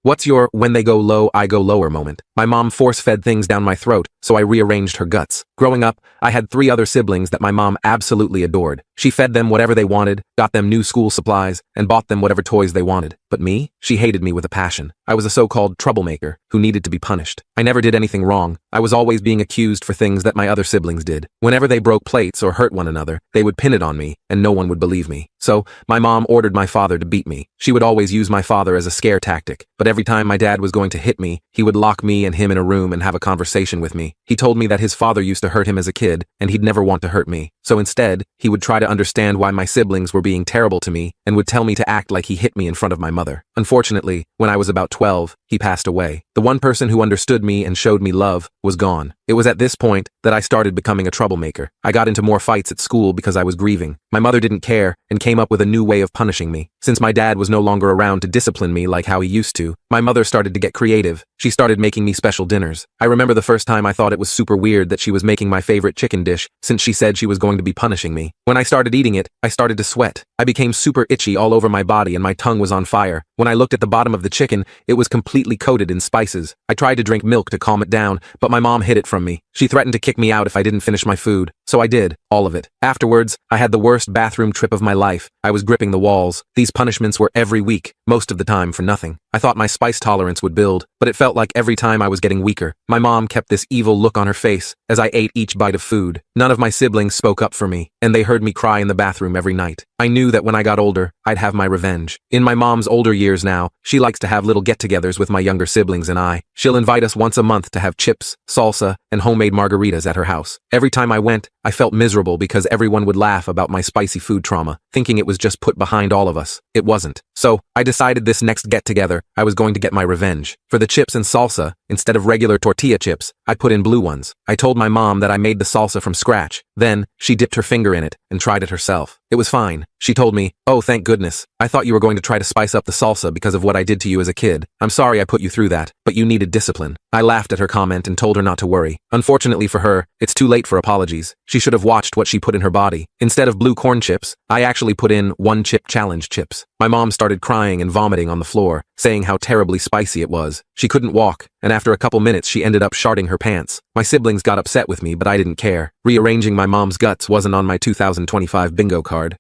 What's your when they go low, I go lower moment? My mom force-fed things down my throat, so I rearranged her guts. Growing up, I had 3 other siblings that my mom absolutely adored. She fed them whatever they wanted, got them new school supplies, and bought them whatever toys they wanted. But me? She hated me with a passion. I was a so-called troublemaker who needed to be punished. I never did anything wrong. I was always being accused for things that my other siblings did. Whenever they broke plates or hurt one another, they would pin it on me, and no one would believe me. So, my mom ordered my father to beat me. She would always use my father as a scare tactic, but every time my dad was going to hit me, he would lock me and him in a room and have a conversation with me. He told me that his father used to hurt him as a kid, and he'd never want to hurt me. So instead, he would try to understand why my siblings were being terrible to me and would tell me to act like he hit me in front of my mother. Unfortunately, when I was about 12, he passed away. The one person who understood me and showed me love was gone. It was at this point that I started becoming a troublemaker. I got into more fights at school because I was grieving. My mother didn't care and came up with a new way of punishing me. Since my dad was no longer around to discipline me like how he used to, my mother started to get creative. She started making me special dinners. I remember the first time I thought it was super weird that she was making my favorite chicken dish since she said she was going to be punishing me. When I started eating it, I started to sweat. I became super itchy all over my body and my tongue was on fire. When I looked at the bottom of the chicken, it was completely coated in spices. I tried to drink milk to calm it down, but my mom hid it from me. She threatened to kick me out if I didn't finish my food. So I did, all of it. Afterwards, I had the worst bathroom trip of my life. I was gripping the walls. These punishments were every week, most of the time for nothing. I thought my spice tolerance would build, but it felt like every time I was getting weaker. My mom kept this evil look on her face as I ate each bite of food. None of my siblings spoke up for me, and they heard me cry in the bathroom every night. I knew that when I got older, I'd have my revenge. In my mom's older years now, she likes to have little get-togethers with my younger siblings and I. She'll invite us once a month to have chips, salsa, and homemade margaritas at her house. Every time I went, I felt miserable because everyone would laugh about my spicy food trauma, thinking it was just put behind all of us. It wasn't. So, I decided this next get-together, I was going to get my revenge. For the chips and salsa, instead of regular tortilla chips, I put in blue ones. I told my mom that I made the salsa from scratch. Then, she dipped her finger in it and tried it herself. It was fine. She told me, "Oh, thank goodness. I thought you were going to try to spice up the salsa because of what I did to you as a kid. I'm sorry I put you through that, but you needed discipline." I laughed at her comment and told her not to worry. Unfortunately for her, it's too late for apologies. She should have watched what she put in her body. Instead of blue corn chips, I actually put in 1-chip challenge chips. My mom started crying and vomiting on the floor, saying how terribly spicy it was. She couldn't walk, and after a couple minutes she ended up sharting her pants. My siblings got upset with me, but I didn't care. Rearranging my mom's guts wasn't on my 2025 bingo card.